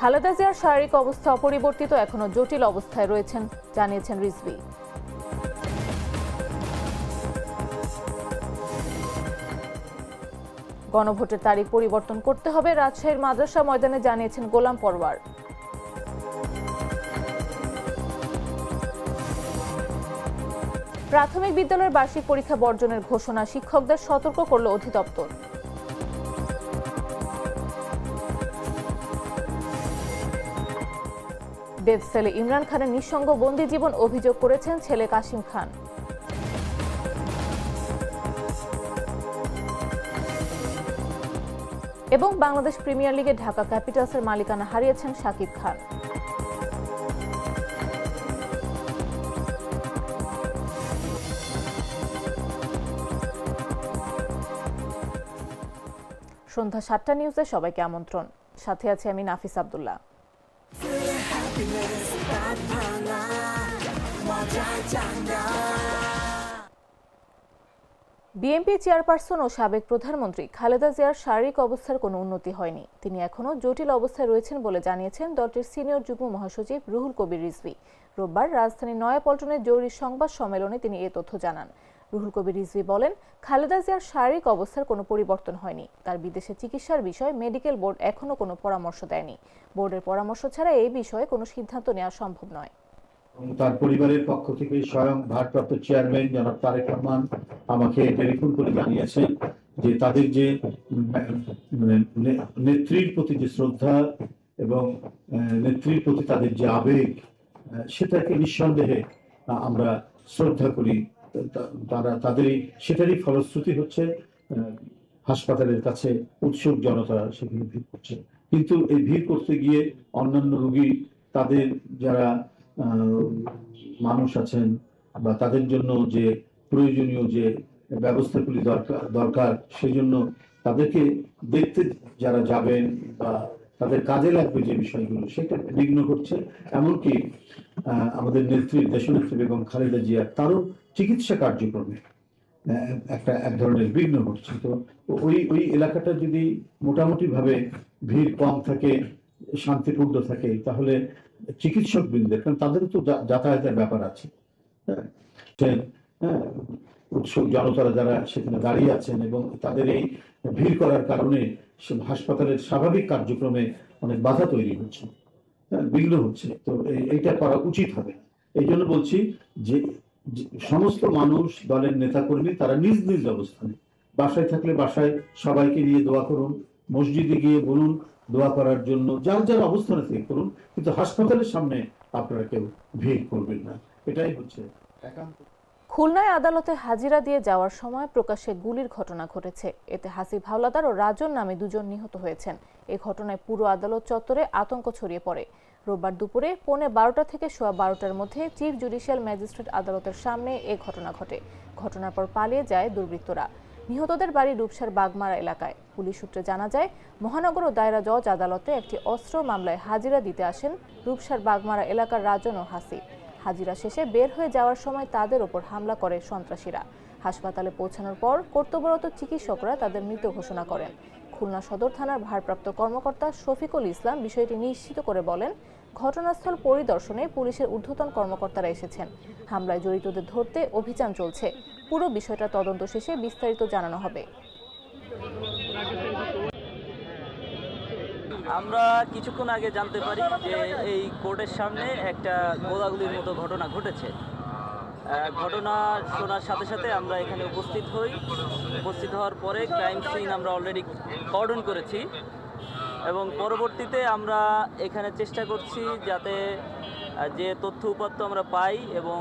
খালেদা জিয়ার শারীরিক অবস্থা অপরিবর্তিত, এখনো জটিল অবস্থায় রয়েছেন জানিয়েছেন রিজভী। গণভোটের তারিখ পরিবর্তন করতে হবে, রাজশাহীর মাদ্রাসা ময়দানে জানিয়েছেন গোলাম পরওয়ার। প্রাথমিক বিদ্যালয়ের বার্ষিক পরীক্ষা বর্জনের ঘোষণা, শিক্ষকদের সতর্ক করল অধিদপ্তর। ডেথ সেলে ইমরান খানের নিঃসঙ্গ বন্দী জীবন অভিযোগ করেছেন ছেলে কাশিম খান। এবং বাংলাদেশ প্রিমিয়ার লিগে ঢাকা ক্যাপিটালসের মালিকানা হারিয়েছেন শাকিব খান। সন্ধ্যা ৭টা নিউজে সবাইকে আমন্ত্রণ। সাথে আছে আমি নাফিস আব্দুল্লাহ। বিএনপি চেয়ারপারসন ও সাবেক প্রধানমন্ত্রী খালেদা জিয়ার শারীরিক অবস্থার কোনো উন্নতি হয়নি। তিনি এখনও জটিল অবস্থায় রয়েছেন বলে জানিয়েছেন দলটির সিনিয়র যুগ্ম মহাসচিব রুহুল কবির রিজভী। রোববার রাজধানীর নয়াপল্টনের জরুরি সংবাদ সম্মেলনে তিনি এ তথ্য জানান। রুহুল কবির রিজভী বলেন, খালেদা জিয়ার শারীরিক অবস্থার কোনো পরিবর্তন হয়নি। তার বিদেশে চিকিৎসার বিষয়ে মেডিকেল বোর্ড এখনও কোনো পরামর্শ দেয়নি। বোর্ডের পরামর্শ ছাড়া এই বিষয়ে কোনো সিদ্ধান্ত নেওয়া সম্ভব নয়। তার পরিবারের পক্ষ থেকে স্বয়ং ভারপ্রাপ্ত চেয়ারম্যান জনাব তারেক রহমান আমাকে টেলিফোন করে জানিয়েছেন যে তাদের যে নেত্রীর প্রতি যে শ্রদ্ধা এবং নেত্রীর প্রতি তাদের যে আবেগ, সেটাকে নিঃসন্দেহে আমরা শ্রদ্ধা করি। তাদের সেটারই ফলশ্রুতি হচ্ছে হাসপাতালের কাছে উৎসুক জনতা সেখানে ভিড় করছে। কিন্তু এই ভিড় করতে গিয়ে অন্যান্য রোগী, তাদের যারা মানুষ আছেন বা তাদের জন্য যে প্রয়োজনীয় যে ব্যবস্থাগুলি দরকার সেই জন্য তাদেরকে দেখতে যারা যাবেন বা তাদের কাজে লাগবে যে বিষয়গুলো, সেটা বিঘ্ন ঘটছে। এমনকি আমাদের নেত্রী, দেশনেত্রী বেগম খালেদা জিয়া, তারও চিকিৎসা কার্যক্রমে এক ধরনের বিঘ্ন ঘটছে। তো ওই এলাকাটা যদি মোটামুটি ভাবে ভিড় কম থাকে, শান্তিপূর্ণ থাকে, তাহলে চিকিৎসক বৃন্দের, কারণ তাদেরও তো যাতায়াতের ব্যাপার আছে, উৎসুক জনতারা যারা সেখানে দাঁড়িয়ে আছেন এবং তাদের এই ভিড় করার কারণে হাসপাতালের স্বাভাবিক কার্যক্রমে অনেক বাধা তৈরি হচ্ছে, বিঘ্ন হচ্ছে। তো এইটা করা উচিত হবে। এই জন্য বলছি যে সমস্ত মানুষ, দলের নেতাকর্মী, তারা নিজ নিজ অবস্থানে, বাসায় থাকলে বাসায় সবাইকে নিয়ে দোয়া করুন, মসজিদে গিয়ে বলুন দোয়া করার জন্য, যার যার অবস্থানে থেকে করুন, কিন্তু হাসপাতালের সামনে আপনারা কেউ ভিড় করবেন না। এটাই হচ্ছে একান্ত। খুলনায় আদালতে হাজিরা দিয়ে যাওয়ার সময় প্রকাশ্যে গুলির ঘটনা ঘটেছে। এতে হাসিব হাওলাদার ও রাজন নামে দুজন নিহত হয়েছেন। এই ঘটনায় পুরো আদালত চত্বরে আতঙ্ক ছড়িয়ে পড়ে। রোববার দুপুরে 11:15 থেকে 12:15টার মধ্যে চিফ জুডিশিয়াল ম্যাজিস্ট্রেট আদালতের সামনে এ ঘটনা ঘটে। ঘটনার পর পালিয়ে যায় দুর্বৃত্তরা। নিহতদের বাড়ি রূপসার বাগমারা এলাকায়। পুলিশ সূত্রে জানা যায়, মহানগর ও দায়রা জজ আদালতে একটি অস্ত্র মামলায় হাজিরা দিতে আসেন রূপসার বাগমারা এলাকার রাজন ও হাসিব। হাজিরা শেষে বের হয়ে যাওয়ার সময় তাদের ওপর হামলা করে সন্ত্রাসীরা। হাসপাতালে পৌঁছানোর পর কর্তব্যরত চিকিৎসকরা তাদের মৃত ঘোষণা করেন। খুলনা সদর থানার ভারপ্রাপ্ত কর্মকর্তা শফিকুল ইসলাম বিষয়টি নিশ্চিত করে বলেন, ঘটনাস্থল পরিদর্শনে পুলিশের ঊর্ধ্বতন কর্মকর্তারা এসেছেন। হামলায় জড়িতদের ধরতে অভিযান চলছে। পুরো বিষয়টা তদন্ত শেষে বিস্তারিত জানানো হবে। আমরা কিছুক্ষণ আগে জানতে পারি যে এই কোর্টের সামনে একটা গোলাগুলির মতো ঘটনা ঘটেছে। ঘটনা শোনার সাথে সাথে আমরা এখানে উপস্থিত হই। উপস্থিত হওয়ার পরে ক্রাইম সিন আমরা অলরেডি কর্ডন করেছি এবং পরবর্তীতে আমরা এখানে চেষ্টা করছি যাতে যে তথ্য উপাত্ত আমরা পাই এবং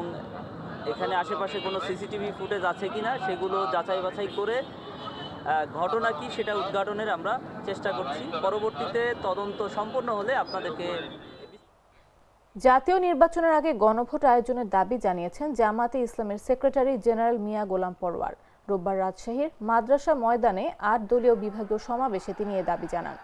এখানে আশেপাশে কোনো সিসিটিভি ফুটেজ আছে কিনা সেগুলো যাচাই বাছাই করে ঘটনা কি সেটা উদ্ঘাটনের আমরা চেষ্টা করছি। পরবর্তীতে তদন্ত সম্পন্ন হলে আপনাদেরকে। জাতীয় নির্বাচনের আগে গণভোট আয়োজনের দাবি জানিয়েছেন জামায়াতে ইসলামের সেক্রেটারি জেনারেল মিয়া গোলাম পরওয়ার। রোববার রাজশাহীর মাদ্রাসা ময়দানে 8 দলীয় বিভাগীয় সমাবেশে তিনি এ দাবি জানান।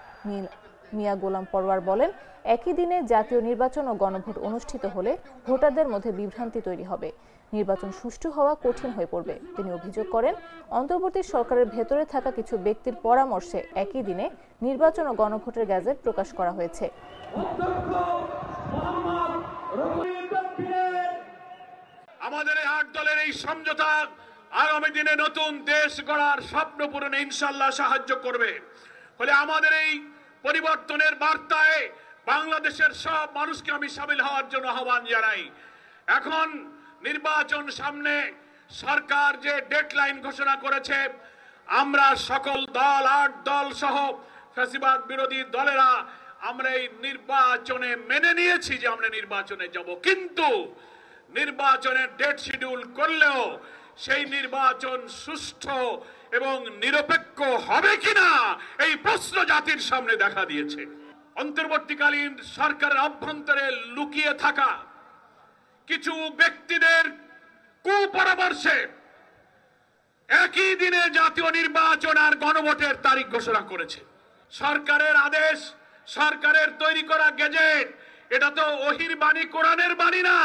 মিয়া গোলাম পরওয়ার বলেন, একই দিনে জাতীয় নির্বাচন ও গণভোট অনুষ্ঠিত হলে ভোটারদের মধ্যে বিভ্রান্তি তৈরি হবে। নির্বাচন সুষ্ঠু হওয়া কঠিন হয়ে পড়বে। তিনি অভিযোগ করেন, অন্তর্বর্তী সরকারের ভেতরে থাকা কিছু ব্যক্তির পরামর্শে একই দিনে নির্বাচন ও গণভোটের গ্যাজেট প্রকাশ করা হয়েছে। আমাদের এই 8 দলের এই সমঝোতা আগামী দিনে নতুন দেশ গড়ার স্বপ্ন পূরণে ইনশাআল্লাহ সাহায্য করবে। ফলে আমাদের এই পরিবর্তনের বার্তায় বাংলাদেশের সব মানুষকে আমি শামিল হওয়ার জন্য আহ্বান জানাই। এখন নির্বাচন সামনে, সরকার যে ডেডলাইন ঘোষণা করেছে, আমরা সকল দল 8 দল সহ ফ্যাসিবাদ বিরোধী দলেরা আমরা এই নির্বাচনে মেনে নিয়েছি যে আমরা নির্বাচনে যাব, কিন্তু নির্বাচনের ডেট শিডিউল করলেও সেই নির্বাচন সুষ্ঠু এবং নিরপেক্ষ হবে কিনা এই প্রশ্ন জাতির সামনে দেখা দিয়েছে। অন্তর্বর্তীকালীন সরকারের অভ্যন্তরে লুকিয়ে থাকা কিছু ব্যক্তিদের কুপরামর্শে একই দিনে জাতীয় নির্বাচন আর গণভোটের তারিখ ঘোষণা করেছে। সরকারের আদেশ, সরকারের তৈরি করা গেজেট, এটা তো ওহির বাণী, কোরআনের বাণী না,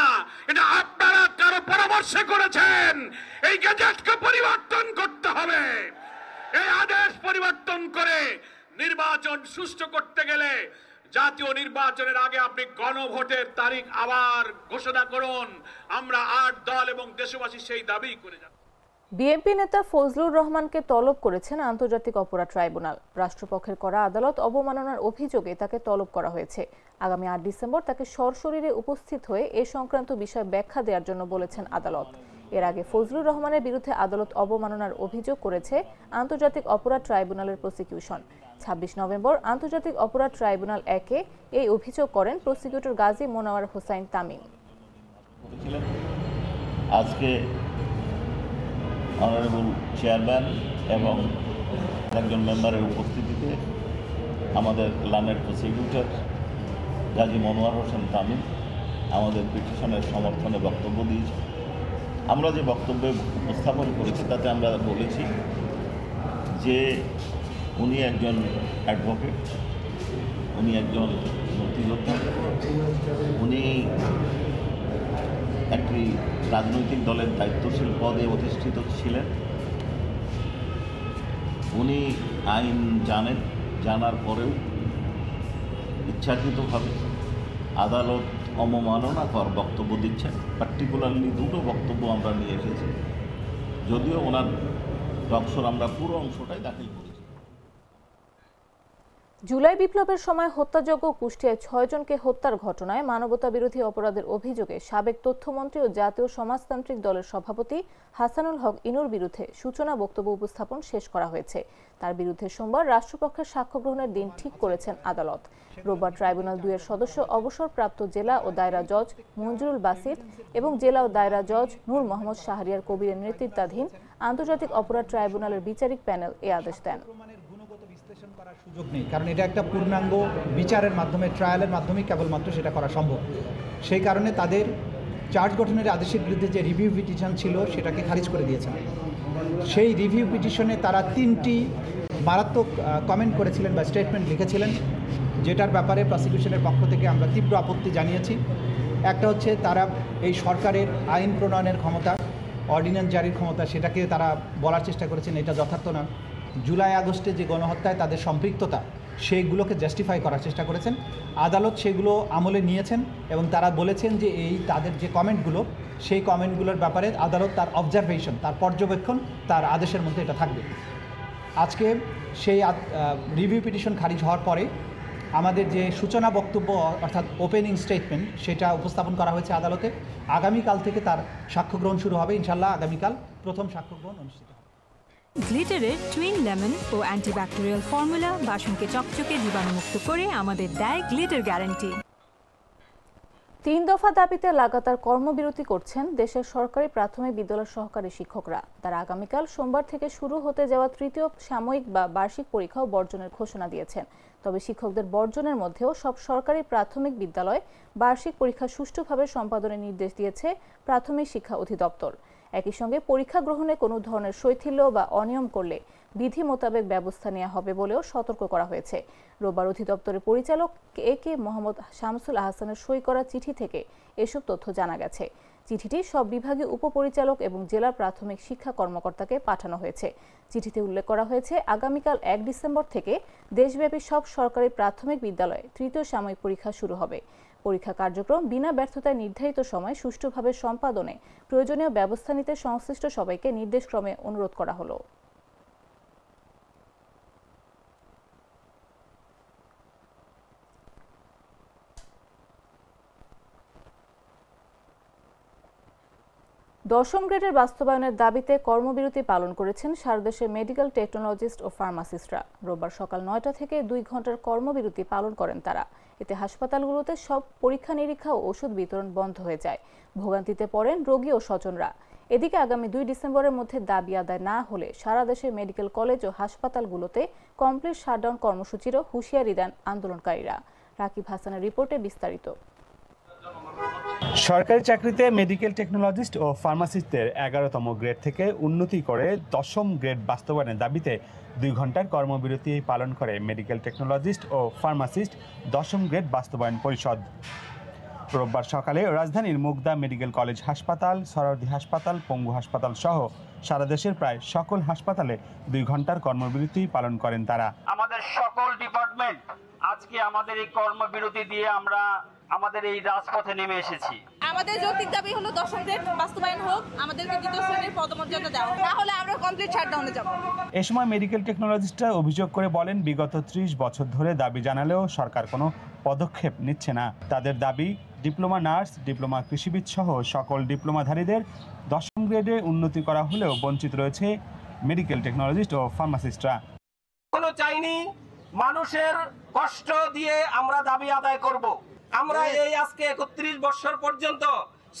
এটা আপনারা কারো পরামর্শে করেছেন। এই গেজেটকে পরিবর্তন করতে হবে। এই আদেশ পরিবর্তন করে নির্বাচন সুষ্ঠু করতে গেলে জাতীয় নির্বাচনের আগে আপনি গণভোটের তারিখ আবার ঘোষণা করুন। আমরা 8 দল এবং দেশবাসী সেই দাবি করে যাব। বিএনপি নেতা ফজলুর রহমানকে তলব করেছেন আন্তর্জাতিক অপরাধ ট্রাইব্যুনাল। রাষ্ট্রপক্ষের করা আদালত অবমাননার অভিযোগে তাকে তলব করা হয়েছে। আগামী 8 ডিসেম্বর তাকে সশরীরে উপস্থিত হয়ে এ সংক্রান্ত বিষয় ব্যাখ্যা দেওয়ার জন্য বলেছেন আদালত। এর আগে ফজলুর রহমানের বিরুদ্ধে আদালত অবমাননার অভিযোগ করেছে আন্তর্জাতিক অপরাধ ট্রাইব্যুনালের প্রসিকিউশন। 26 নভেম্বর আন্তর্জাতিক অপরাধ ট্রাইব্যুনাল 1-এ এই অভিযোগ করেন প্রসিকিউটর গাজী মোনাওয়ার হোসাইন তামিম। আজকে অনারেবল চেয়ারম্যান এবং একজন মেম্বারের উপস্থিতিতে আমাদের লার্নেড প্রসিকিউটর গাজী মনোয়ার হোসেন তামিম আমাদের পিটিশনের সমর্থনে বক্তব্য দিয়েছে। আমরা যে বক্তব্যে উপস্থাপন করেছি তাতে আমরা বলেছি যে উনি একজন অ্যাডভোকেট, উনি একজন মুক্তিযোদ্ধা, উনি একটি রাজনৈতিক দলের দায়িত্বশীল পদে অধিষ্ঠিত ছিলেন। উনি আইন জানেন, জানার পরেও ইচ্ছাকৃতভাবে আদালত অবমাননাকর বক্তব্য দিচ্ছেন। পার্টিকুলারলি 2টো বক্তব্য আমরা নিয়ে এসেছি, যদিও ওনার টকশোর আমরা পুরো অংশটাই দাখিল করেছি। জুলাই বিপ্লবের সময় হত্যাযজ্ঞ কুষ্টিয়ায় 6 জনকে হত্যার ঘটনায় মানবতা বিরোধী অপরাধের অভিযোগে সাবেক তথ্যমন্ত্রী ও জাতীয় সমাজতান্ত্রিক দলের সভাপতি হাসানুল হক ইনুর বিরুদ্ধে সূচনা বক্তব্য উপস্থাপন শেষ করা হয়েছে। তার বিরুদ্ধে সোমবার রাষ্ট্রপক্ষের সাক্ষ্য গ্রহণের দিন ঠিক করেছেন আদালত। রোববার ট্রাইব্যুনাল 2-এর সদস্য অবসরপ্রাপ্ত জেলা ও দায়রা জজ মঞ্জুরুল বাসির এবং জেলা ও দায়রা জজ নূর মোহাম্মদ শাহরিয়ার কবিরের নেতৃত্বাধীন আন্তর্জাতিক অপরাধ ট্রাইব্যুনালের বিচারিক প্যানেল এ আদেশ দেন। সুযোগ নেই, কারণ এটা একটা পূর্ণাঙ্গ বিচারের মাধ্যমে, ট্রায়ালের মাধ্যমে কেবলমাত্র সেটা করা সম্ভব। সেই কারণে তাদের চার্জ গঠনের আদেশের বিরুদ্ধে যে রিভিউ পিটিশন ছিল সেটাকে খারিজ করে দিয়েছেন। সেই রিভিউ পিটিশনে তারা 3টি মারাত্মক কমেন্ট করেছিলেন বা স্টেটমেন্ট লিখেছিলেন, যেটার ব্যাপারে প্রসিকিউশনের পক্ষ থেকে আমরা তীব্র আপত্তি জানিয়েছি। একটা হচ্ছে তারা এই সরকারের আইন প্রণয়নের ক্ষমতা, অর্ডিন্যান্স জারির ক্ষমতা, সেটাকে তারা বলার চেষ্টা করেছেন এটা যথার্থ না। জুলাই আগস্টে যে গণহত্যায় তাদের সম্পৃক্ততা, সেইগুলোকে জাস্টিফাই করার চেষ্টা করেছেন। আদালত সেগুলো আমলে নিয়েছেন এবং তারা বলেছেন যে এই তাদের যে কমেন্টগুলো, সেই কমেন্টগুলোর ব্যাপারে আদালত তার অবজারভেশন, তার পর্যবেক্ষণ, তার আদেশের মধ্যে এটা থাকবে। আজকে সেই রিভিউ পিটিশন খারিজ হওয়ার পরে আমাদের যে সূচনা বক্তব্য অর্থাৎ ওপেনিং স্টেটমেন্ট, সেটা উপস্থাপন করা হয়েছে আদালতে। আগামীকাল থেকে তার সাক্ষ্য গ্রহণ শুরু হবে। ইনশাআল্লাহ আগামীকাল প্রথম সাক্ষ্য গ্রহণ অনুষ্ঠিত হবে। গ্লিটারের টুইন লেমন ও অ্যান্টিব্যাকটেরিয়াল ফর্মুলা বাসনকে চকচকে জীবাণুমুক্ত করে আমাদের দেয় গ্লিটার গ্যারান্টি। 3 দফা দাবিতে লাগাতার কর্মবিরতি করছেন দেশের সরকারি প্রাথমিক বিদ্যালয়ের সহকারী শিক্ষকরা। তারা আগামীকাল সোমবার থেকে শুরু হতে যাওয়া 3য় সাময়িক বা বার্ষিক পরীক্ষাও বর্জনের ঘোষণা দিয়েছেন। তবে শিক্ষকদের বর্জনের মধ্যেও সব সরকারি প্রাথমিক বিদ্যালয় বার্ষিক পরীক্ষা সুষ্ঠুভাবে সম্পাদনের নির্দেশ দিয়েছে প্রাথমিক শিক্ষা অধিদপ্তর। একই সঙ্গে পরীক্ষা গ্রহণে কোনো ধরনের শৈথিল্য বা অনিয়ম করলে বিধি মোতাবেক ব্যবস্থা নেওয়া হবে বলেও সতর্ক করা হয়েছে। রোববার অধিদপ্তরের পরিচালক এ কে মোহাম্মদ শামসুল আহসানের সই করা চিঠি থেকে এসব তথ্য জানা গেছে। চিঠিটি সব বিভাগীয় উপপরিচালক এবং জেলা প্রাথমিক শিক্ষা কর্মকর্তাকে পাঠানো হয়েছে। চিঠিতে উল্লেখ করা হয়েছে, আগামীকাল 1 ডিসেম্বর থেকে দেশব্যাপী সব সরকারি প্রাথমিক বিদ্যালয়ে তৃতীয় সাময়িক পরীক্ষা শুরু হবে। পরীক্ষা কার্যক্রম বিনা ব্যর্থতায় নির্ধারিত সময় সুষ্ঠুভাবে সম্পাদনে প্রয়োজনীয় ব্যবস্থা নিতে সংশ্লিষ্ট সবাইকে নির্দেশক্রমে অনুরোধ করা হলো। দশম গ্রেডের বাস্তবায়নের দাবিতে কর্মবিরতি পালন করেছেন সারা দেশের মেডিকেল টেকনোলজিস্ট ও ফার্মাসিস্টরা। রোববার সকাল 9টা থেকে 2 ঘন্টার কর্মবিরতি পালন করেন তারা। এতে হাসপাতালগুলোতে সব পরীক্ষা নিরীক্ষা ও ওষুধ বিতরণ বন্ধ হয়ে যায়। ভোগান্তিতে পড়েন রোগী ও স্বজনরা। এদিকে আগামী 2 ডিসেম্বরের মধ্যে দাবি আদায় না হলে সারা দেশের মেডিকেল কলেজ ও হাসপাতালগুলোতে কমপ্লিট শাটডাউন কর্মসূচিরও হুঁশিয়ারি দেন আন্দোলনকারীরা। রাকিব হাসানের রিপোর্টে বিস্তারিত। সরকারি চাকরিতে মেডিকেল টেকনোলজিস্ট ও ফার্মাসিস্টদের 11তম গ্রেড থেকে উন্নতি করে 10ম গ্রেড বাস্তবায়নের দাবিতে 2 ঘন্টার কর্মবিরতি পালন করে মেডিকেল টেকনোলজিস্ট ও ফার্মাসিস্ট 10ম গ্রেড বাস্তবায়ন পরিষদ। রোববার সকালে রাজধানীর মুগদা মেডিকেল কলেজ হাসপাতাল, সরোয়ার্দী হাসপাতাল, পঙ্গু হাসপাতাল সহ সারা দেশের প্রায় সকল হাসপাতালে 2 ঘন্টার কর্মবিরতি পালন করেন তারা। আমাদের সকল ডিপার্টমেন্ট আজকে আমাদের এই কর্মবিরতি দিয়ে আমরা আমাদের এই রাজপথে নেমে এসেছি। আমাদের যৌক্তিক দাবি হলো 10ম গ্রেড বাস্তবায়ন হোক, আমাদেরকে 2য় শ্রেণীর পদমর্যাদা দেওয়া, তাহলে আমরা কমপ্লিট শাটডাউনে যাব। এ সময় মেডিকেল টেকনোলজিস্টরা অভিযোগ করে বলেন, বিগত 30 বছর ধরে দাবি জানালেও সরকার কোনো পদক্ষেপ নিচ্ছে না। তাদের দাবি, ডিপ্লোমা নার্স, ডিপ্লোমা কৃষিবিদ সহ সকল ডিপ্লোমাধারীদের 10ম গ্রেডে উন্নতি করা হলেও বঞ্চিত রয়েছে মেডিকেল টেকনোলজিস্ট ও ফার্মাসিস্টরা। কোনো চাইনি মানুষের কষ্ট দিয়ে আমরা দাবি আদায় করব। আমরা এই আজকে 31 বছর পর্যন্ত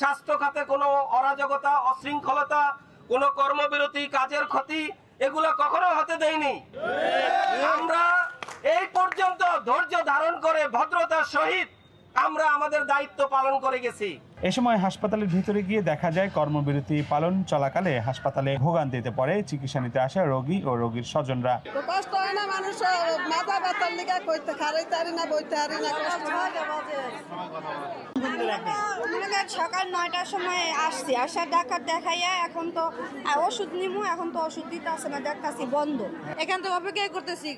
স্বাস্থ্য খাতে কোনো অরাজকতা, অশৃঙ্খলতা, কোনো কর্মবিরতি, কাজের ক্ষতি এগুলো কখনো হতে দেইনি। আমরা এই পর্যন্ত ধৈর্য ধারণ করে ভদ্রতার সহিত আমরা আমাদের দায়িত্ব পালন করে গেছি। এ সময় হাসপাতালের ভিতরে গিয়ে দেখা যায় কর্মবিরতি পালন চলাকালে হাসপাতালে ভোগান্তিতে পড়ে চিকিৎসা নিতে আসা রোগী ও রোগীর স্বজনরা। কষ্ট হয় না, মানুষ মাথা ব্যথার লিগা কইতে খারাইতে পারি না, বইতে পারি না। সকাল 9টার সময় আসছি, আসার ডাক্তার দেখাইয়া এখন তো ওষুধ নিমু, এখন তো ওষুধ দিতে আসে না, দেখতাছি বন্ধ। এখান থেকে অপেক্ষা করতেছি,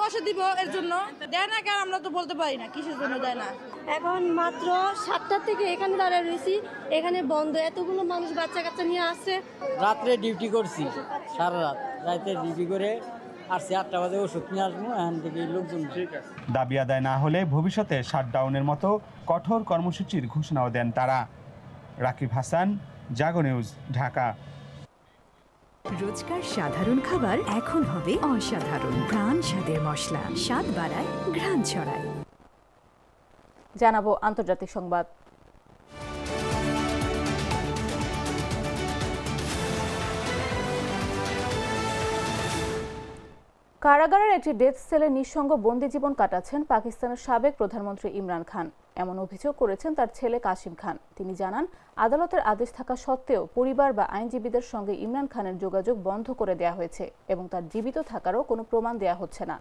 ওষুধ দিব, এর জন্য দেয় না কেন আমরা তো বলতে পারি না কিসের জন্য দেয় না। এখন মাত্র 7টা থেকে এখানে দাঁড়িয়ে রয়েছি, এখানে বন্ধ। এতগুলো মানুষ বাচ্চা কাচ্চা নিয়ে আসছে। রাত্রে ডিউটি করছি, সারা রাতে ডিউটি করে আসছি, 8টা বাজে ওষুধ নিয়ে আসবো। এখান থেকে লোকজন দাবি আদায় না হলে ভবিষ্যতে শাটডাউনের মতো কঠোর কর্মসূচির ঘোষণাও দেন তারা। রাকিব হাসান, জাগো নিউজ, ঢাকা। রোজকার সাধারণ খাবার এখন হবে অসাধারণ। প্রাণ স্বাদের মশলা, স্বাদ বাড়ায়, ঘ্রাণ ছড়ায়। জানাবো আন্তর্জাতিক সংবাদ। কারাগারের একটি ডেথ সেলে নিঃসঙ্গ বন্দি জীবন কাটাচ্ছেন পাকিস্তানের সাবেক প্রধানমন্ত্রী ইমরান খান। এমন অভিযোগ করেছেন তার ছেলে কাশিম খান। তিনি জানান, আদালতের আদেশ থাকা সত্ত্বেও পরিবার বা আইনজীবীদের সঙ্গে ইমরান খানের যোগাযোগ বন্ধ করে দেওয়া হয়েছে এবং তার জীবিত থাকারও কোনো প্রমাণ দেওয়া হচ্ছে না।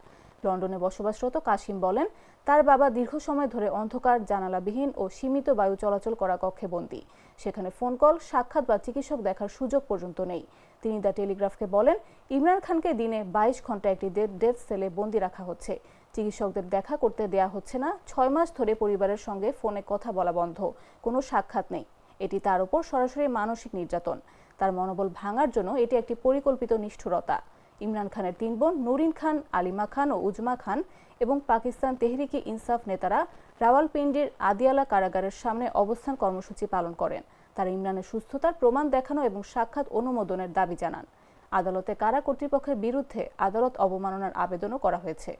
লন্ডনে বসবাসরত কাশিম বলেন, তার বাবা দীর্ঘ সময় ধরে অন্ধকার, জানালাবিহীন ও সীমিত বায়ু চলাচল করা কক্ষে বন্দী। সেখানে ফোন কল, সাক্ষাৎ বা চিকিৎসক দেখার সুযোগ পর্যন্ত নেই। তিনি দ্য টেলিগ্রাফকে বলেন, ইমরান খানকে দিনে 22 ঘন্টা একটি ডেথ সেলে বন্দী রাখা হচ্ছে। চিকিৎসকদের দেখা করতে দেয়া হচ্ছে না। 6 মাস ধরে পরিবারের সঙ্গে ফোনে কথা বলা বন্ধ, কোনো সাক্ষাৎ নেই। এটি তার উপর সরাসরি মানসিক নির্যাতন। তার মনোবল ভাঙার জন্য এটি একটি পরিকল্পিত নিষ্ঠুরতা। ইমরান খানের 3 বোন নুরিন খান, আলিমা খান ও উজমা খান এবং পাকিস্তান তেহরিকে ইনসাফ নেতারা রাওয়ালপিন্ডির আদিয়ালা কারাগারের সামনে অবস্থান কর্মসূচি পালন করেন। তারা ইমরানের সুস্থতার প্রমাণ দেখানো এবং সাক্ষাৎ অনুমোদনের দাবি জানান। আদালতে কারা কর্তৃপক্ষের বিরুদ্ধে আদালত অবমাননার আবেদনও করা হয়েছে।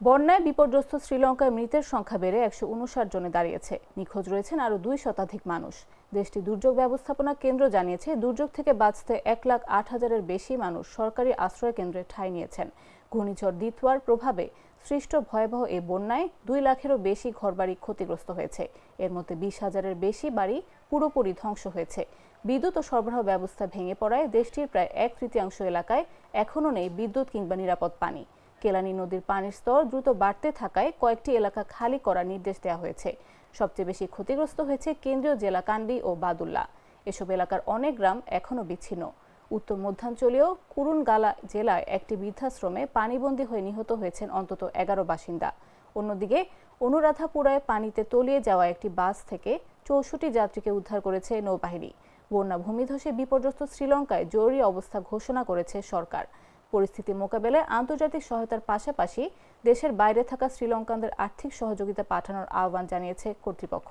বন্যায় বিপর্যস্ত শ্রীলঙ্কায় মৃতের সংখ্যা বেড়ে 159 জনে দাঁড়িয়েছে। নিখোঁজ রয়েছেন আরও 2 শতাধিক মানুষ। দেশটির দুর্যোগ ব্যবস্থাপনা কেন্দ্র জানিয়েছে, দুর্যোগ থেকে বাঁচতে 1,08,000-এর বেশি মানুষ সরকারি আশ্রয় কেন্দ্রে ঠাঁই নিয়েছেন। ঘূর্ণিঝড় দিতওয়ার প্রভাবে সৃষ্ট ভয়াবহ এই বন্যায় 2 লাখেরও বেশি ঘরবাড়ি ক্ষতিগ্রস্ত হয়েছে। এর মধ্যে 20,000-এর বেশি বাড়ি পুরোপুরি ধ্বংস হয়েছে। বিদ্যুৎ ও সরবরাহ ব্যবস্থা ভেঙে পড়ায় দেশটির প্রায় 1/3 এলাকায় এখনও নেই বিদ্যুৎ কিংবা নিরাপদ পানি। কেলানি নদীর পানির স্তর দ্রুত বাড়তে থাকায় কয়েকটি এলাকা খালি করার নির্দেশ দেওয়া হয়েছে। সবচেয়ে বেশি ক্ষতিগ্রস্ত হয়েছে কেন্দ্রীয় জেলা কান্দি ও বাদুল্লা। এসব এলাকার অনেক গ্রাম এখনও বিচ্ছিন্ন। উত্তর মধ্যাঞ্চলীয় কুরুনগালা জেলায় একটি বৃদ্ধাশ্রমে পানিবন্দী হয়ে নিহত হয়েছেন অন্তত 11 বাসিন্দা। অন্যদিকে অনুরাধাপুরায় পানিতে তলিয়ে যাওয়া একটি বাস থেকে 64 যাত্রীকে উদ্ধার করেছে নৌবাহিনী। বন্যা ভূমিধসে বিপর্যস্ত শ্রীলঙ্কায় জরুরি অবস্থা ঘোষণা করেছে সরকার। পরিস্থিতি মোকাবেলায় আন্তর্জাতিক সহায়তার পাশাপাশি দেশের বাইরে থাকা শ্রীলঙ্কানদের আর্থিক সহযোগিতা পাঠানোর আহ্বান জানিয়েছে কর্তৃপক্ষ।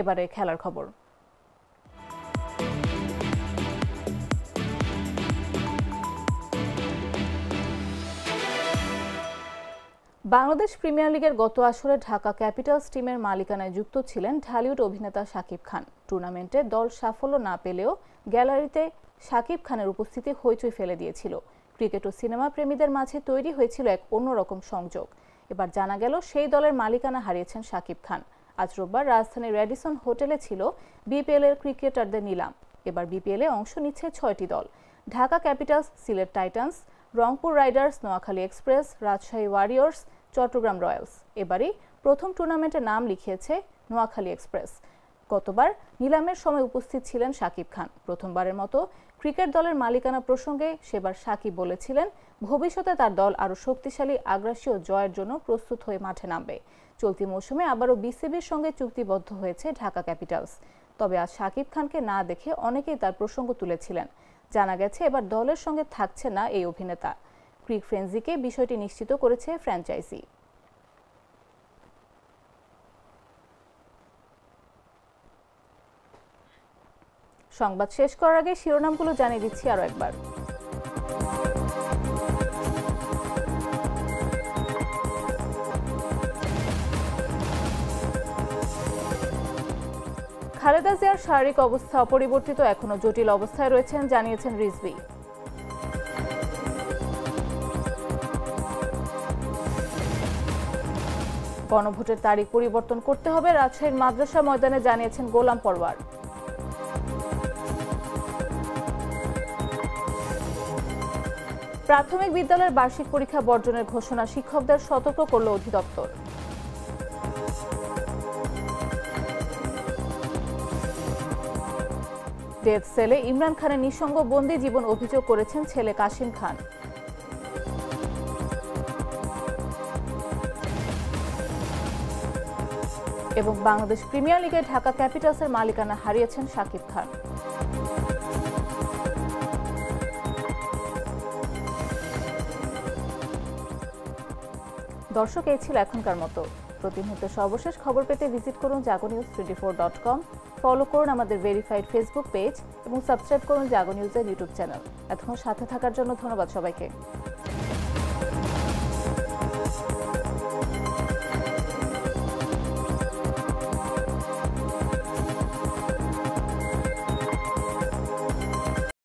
এবারে খেলার খবর। বাংলাদেশ প্রিমিয়ার লিগের গত আসরে ঢাকা ক্যাপিটালস টিমের মালিকানায় যুক্ত ছিলেন ঢালিউড অভিনেতা শাকিব খান। টুর্নামেন্টে দল সাফল্য না পেলেও গ্যালারিতে শাকিব খানের উপস্থিতি হইচই ফেলে দিয়েছিল। ক্রিকেট ও সিনেমা প্রেমীদের মাঝে তৈরি হয়েছিল এক অন্যরকম সংযোগ। এবার জানা গেল সেই দলের মালিকানা হারিয়েছেন শাকিব খান। আজ রোববার রাজধানীর র্যাডিসন হোটেলে ছিল বিপিএল এর ক্রিকেটারদের নিলাম। এবার বিপিএল এ অংশ নিচ্ছে 6টি দল: Dhaka Capitals, Sylhet Titans, Rangpur Riders, Noakhali Express, Rajshahi Warriors, Chattogram Royals. এবারই প্রথম টুর্নামেন্টে নাম লিখিয়েছে নোয়াখালী এক্সপ্রেস। গতবার নিলামের সময় উপস্থিত ছিলেন শাকিব খান। প্রথমবারের মতো ক্রিকেট দলের মালিকানা প্রসঙ্গে সেবার শাকিব বলেছিলেন, ভবিষ্যতে তার দল আরও শক্তিশালী, আগ্রাসী ও জয়ের জন্য প্রস্তুত হয়ে মাঠে নামবে। চলতি মৌসুমে আবারও বিসিবির সঙ্গে চুক্তিবদ্ধ হয়েছে ঢাকা ক্যাপিটালস। তবে আজ শাকিব খানকে না দেখে অনেকেই তার প্রসঙ্গ তুলেছিলেন। জানা গেছে এবার দলের সঙ্গে থাকছে না এই অভিনেতা। ক্রিক ফ্রেন্সিকে বিষয়টি নিশ্চিত করেছে ফ্র্যাঞ্চাইজি। সংবাদ শেষ করার আগে শিরোনামগুলো জানিয়ে দিচ্ছি আরো একবার। খালেদা জিয়ার শারীরিক অবস্থা অপরিবর্তিত, এখনো জটিল অবস্থায় রয়েছেন, জানিয়েছেন রিজভী। গণভোটের তারিখ পরিবর্তন করতে হবে, রাজশাহীর মাদ্রাসা ময়দানে জানিয়েছেন গোলাম পরওয়ার। প্রাথমিক বিদ্যালয়ের বার্ষিক পরীক্ষা বর্জনের ঘোষণা, শিক্ষকদের সতর্ক করল অধিদপ্তর। ডেথ সেলে ইমরান খানের নিঃসঙ্গ বন্দি জীবন অভিযোগ করেছেন ছেলে কাশিম খান। এবং বাংলাদেশ প্রিমিয়ার লিগে ঢাকা ক্যাপিটালসের মালিকানা হারিয়েছেন শাকিব খান। দর্শক, এই ছিল এখনকার মতো। প্রতি মুহূর্তে সর্বশেষ খবর পেতে ভিজিট করুন jagonews24.com, ফলো করুন আমাদের ভেরিফাইড ফেসবুক পেজ এবং সাবস্ক্রাইব করুন জাগো নিউজের ইউটিউব চ্যানেল। এতক্ষণ সাথে থাকার জন্য ধন্যবাদ সবাইকে।